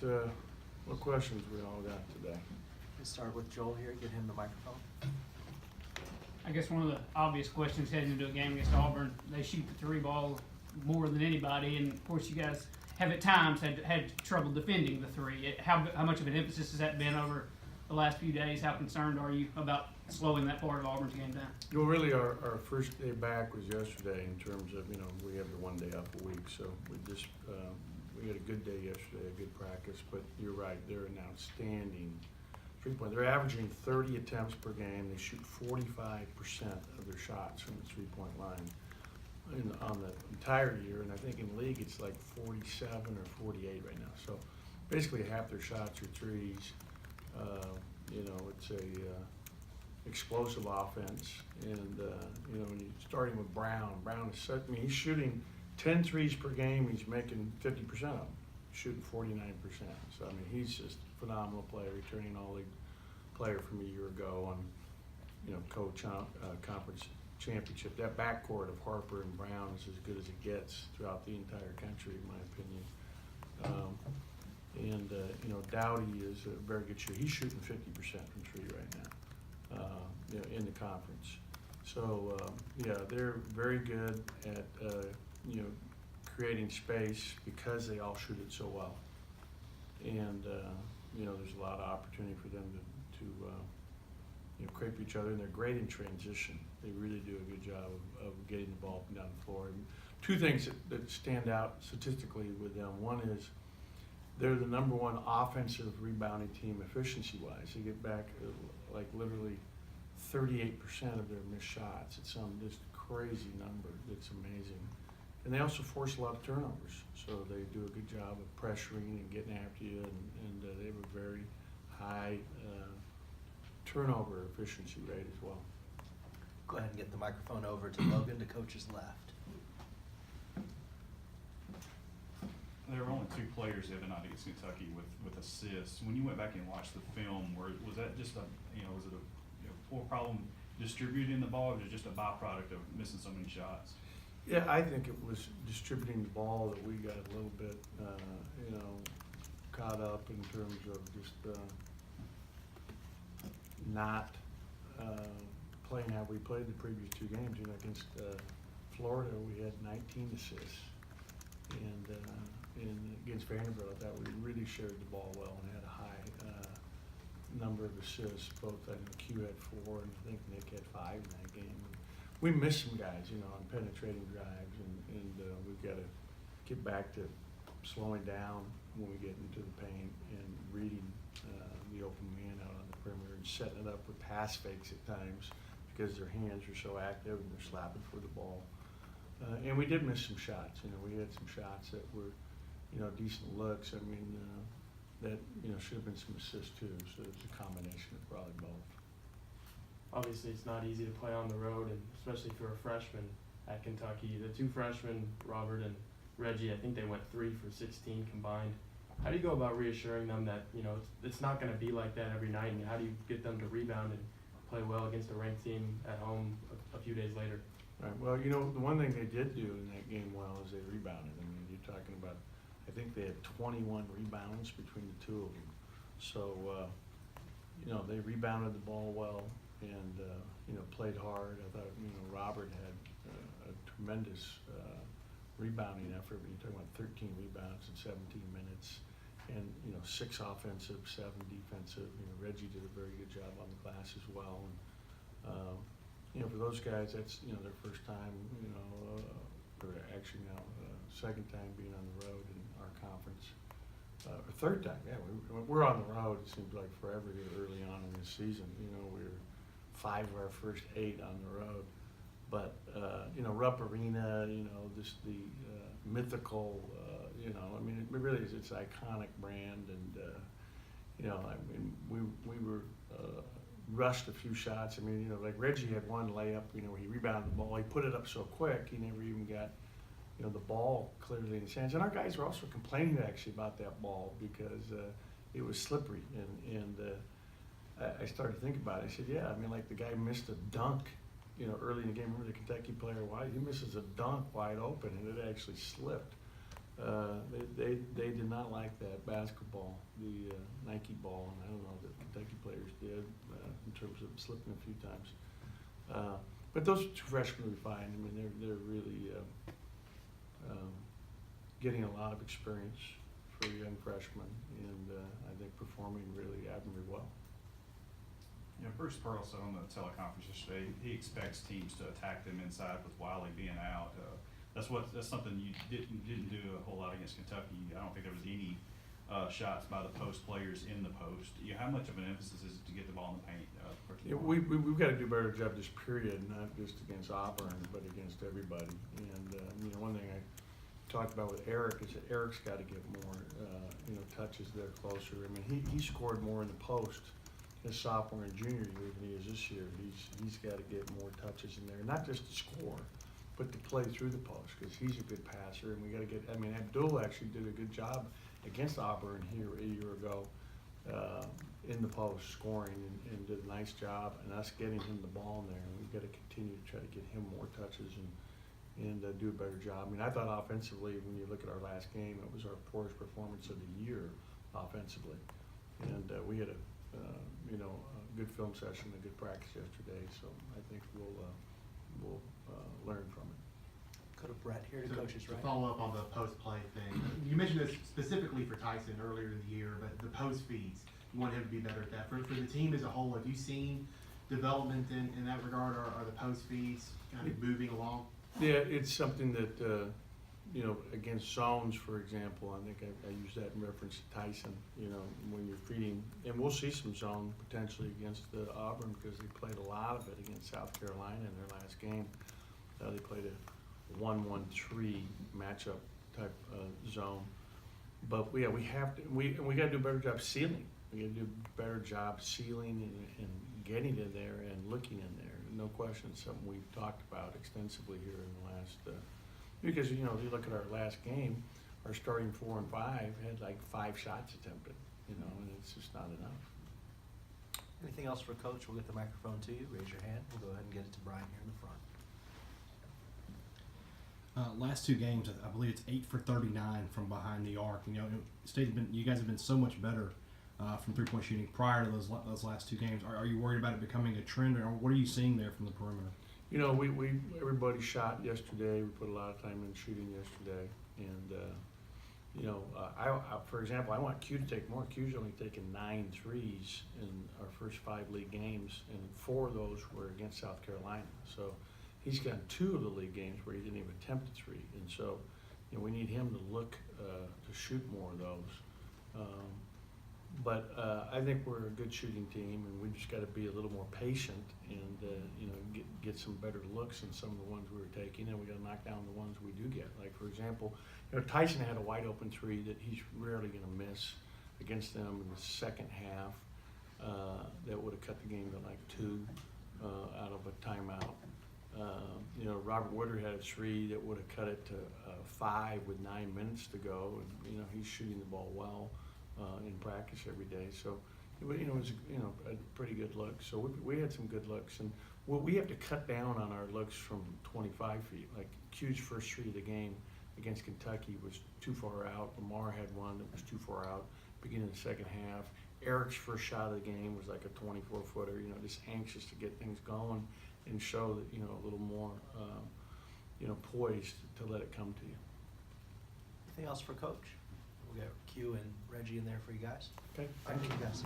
what questions we all got today. We'll start with Joel here, get him the microphone. I guess one of the obvious questions heading into a game against Auburn, they shoot the three ball more than anybody, and of course you guys have at times had trouble defending the three. How much of an emphasis has that been over the last few days? How concerned are you about slowing that part of Auburn's game down? Well, really, our first day back was yesterday in terms of, we have the 1 day off a week, so we had a good day yesterday, a good practice, but you're right, they're an outstanding three-point. They're averaging 30 attempts per game. They shoot 45% of their shots from the three-point line on the entire year, and I think in the league it's like 47 or 48 right now. So basically half their shots are threes. It's a explosive offense, and when you're starting with Brown is he's shooting 10 threes per game. He's making 50% of them, shooting 49%. So he's just a phenomenal player, returning all-league player from a year ago on conference championship. That backcourt of Harper and Brown is as good as it gets throughout the entire country, in my opinion. Dowdy is a very good shooter. He's shooting 50% from three right now, in the conference. So they're very good at creating space because they all shoot it so well. And there's a lot of opportunity for them to create each other, and they're great in transition. They really do a good job of getting the ball down the floor. And two things that stand out statistically with them. One is they're the #1 offensive rebounding team efficiency-wise. They get back like literally 38% of their missed shots. It's some just crazy number. It's amazing. And they also force a lot of turnovers, so they do a good job of pressuring and getting after you, and they have a very high turnover efficiency rate as well. Go ahead and get the microphone over to Logan to coach's left. There were only 2 players the other night against Kentucky with assists. When you went back and watched the film, was that just was it a poor problem distributing the ball, or was it just a byproduct of missing so many shots? Yeah, I think it was distributing the ball that we got a little bit, caught up in terms of just not playing how we played the previous 2 games. Against Florida, we had 19 assists, and against Vanderbilt, I thought we really shared the ball well and had a high number of assists. Both, I know Q had 4, and I think Nick had 5 in that game. We missed some guys, on penetrating drives, and we've got to get back to slowing down when we get into the paint and reading the open man out on the perimeter and setting it up with pass fakes at times because their hands are so active and they're slapping for the ball. And we did miss some shots. We had some shots that were, decent looks. That should have been some assists too. So it's a combination of probably both. Obviously, it's not easy to play on the road, and especially for a freshman at Kentucky. The 2 freshmen, Robert and Reggie, I think they went 3 for 16 combined. How do you go about reassuring them that it's not going to be like that every night, and how do you get them to rebound and play well against a ranked team at home a few days later? Right. Well, the one thing they did do in that game well is they rebounded. You're talking about, I think they had 21 rebounds between the 2 of them. So, they rebounded the ball well and, played hard. I thought, Robert had a tremendous rebounding effort. You're talking about 13 rebounds in 17 minutes and, 6 offensive, 7 defensive. Reggie did a very good job on the glass as well. And, for those guys, that's, their first time, or actually now second time being on the road in our conference. Or third time, yeah. We're on the road, it seems like forever here early on in this season. We were 5 of our first 8 on the road. But, Rupp Arena, just the mythical, it really is, it's an iconic brand. And, we were rushed a few shots. Like Reggie had one layup, where he rebounded the ball. He put it up so quick, he never even got, the ball clearly in his hands. And our guys were also complaining actually about that ball because it was slippery. And I started to think about it. I said, yeah, like the guy missed a dunk, early in the game. Remember the Kentucky player, he misses a dunk wide open, and it actually slipped. They did not like that basketball, the Nike ball, and I don't know that Kentucky players did in terms of slipping a few times. But those two freshmen will be fine. I mean, they're really getting a lot of experience for young freshmen, and I think performing really admirably well. You know, Bruce Pearl said on the teleconference yesterday, he expects teams to attack them inside with Wiley being out. That's something you didn't do a whole lot against Kentucky. I don't think there was any shots by the post players in the post. How much of an emphasis is it to get the ball in the paint? Yeah, we've got to do a better job this period, not just against Auburn, but against everybody. And you know, one thing I talked about with Eric is that Eric's got to get more touches there closer. I mean, he scored more in the post his sophomore and junior year than he is this year. He's got to get more touches in there, not just to score, but to play through the post, because he's a good passer. And we got to get. I mean, Abdul actually did a good job against Auburn here a year ago in the post, scoring and did a nice job. And us getting him the ball in there, and we've got to continue to try to get him more touches and do a better job. I mean, I thought offensively, when you look at our last game, it was our poorest performance of the year offensively, and we had a good film session, a good practice yesterday. So I think we'll learn from it. Go to Brett here to coaches, To right? follow up on the post-play thing, you mentioned this specifically for Tyson earlier in the year, but the post feeds, you want him to be better at that. For the team as a whole, have you seen development in that regard? Are the post feeds kind of moving along? Yeah, it's something that, against zones, for example, I think I used that in reference to Tyson, when you're feeding, and we'll see some zone potentially against Auburn, because they played a lot of it against South Carolina in their last game. They played a 1-1-3 matchup type zone. But we got to do a better job sealing. We got to do a better job sealing and getting in there and looking in there. No question, it's something we've talked about extensively here in the last, because if you look at our last game, our starting 4 and 5 had like 5 shots attempted, and it's just not enough. Anything else for Coach? We'll get the microphone to you. Raise your hand. We'll go ahead and get it to Brian here in the front. Last 2 games, I believe it's 8 for 39 from behind the arc. You guys have been so much better from 3-point shooting prior to those last 2 games. Are you worried about it becoming a trend, or what are you seeing there from the perimeter? Everybody shot yesterday. We put a lot of time in shooting yesterday, and for example, I want Q to take more. Q's only taken 9 threes in our first 5 league games, and 4 of those were against South Carolina. So he's gotten 2 of the league games where he didn't even attempt a 3, and so we need him to look to shoot more of those. But I think we're a good shooting team, and we just got to be a little more patient and get some better looks in some of the ones we were taking, and we got to knock down the ones we do get. Like, for example, Tyson had a wide open 3 that he's rarely going to miss against them in the second half. That would have cut the game to like 2 out of a timeout. Robert Woodard had a 3 that would have cut it to 5 with 9 minutes to go, and he's shooting the ball well in practice every day. So it was a pretty good look. So we had some good looks, and we have to cut down on our looks from 25 feet. Like Q's first 3 of the game against Kentucky was too far out. Lamar had one that was too far out beginning of the second half. Eric's first shot of the game was like a 24-footer. Just anxious to get things going and show that a little more poised to let it come to you. Anything else for Coach? We'll get Q and Reggie in there for you guys. Okay, Thank you guys.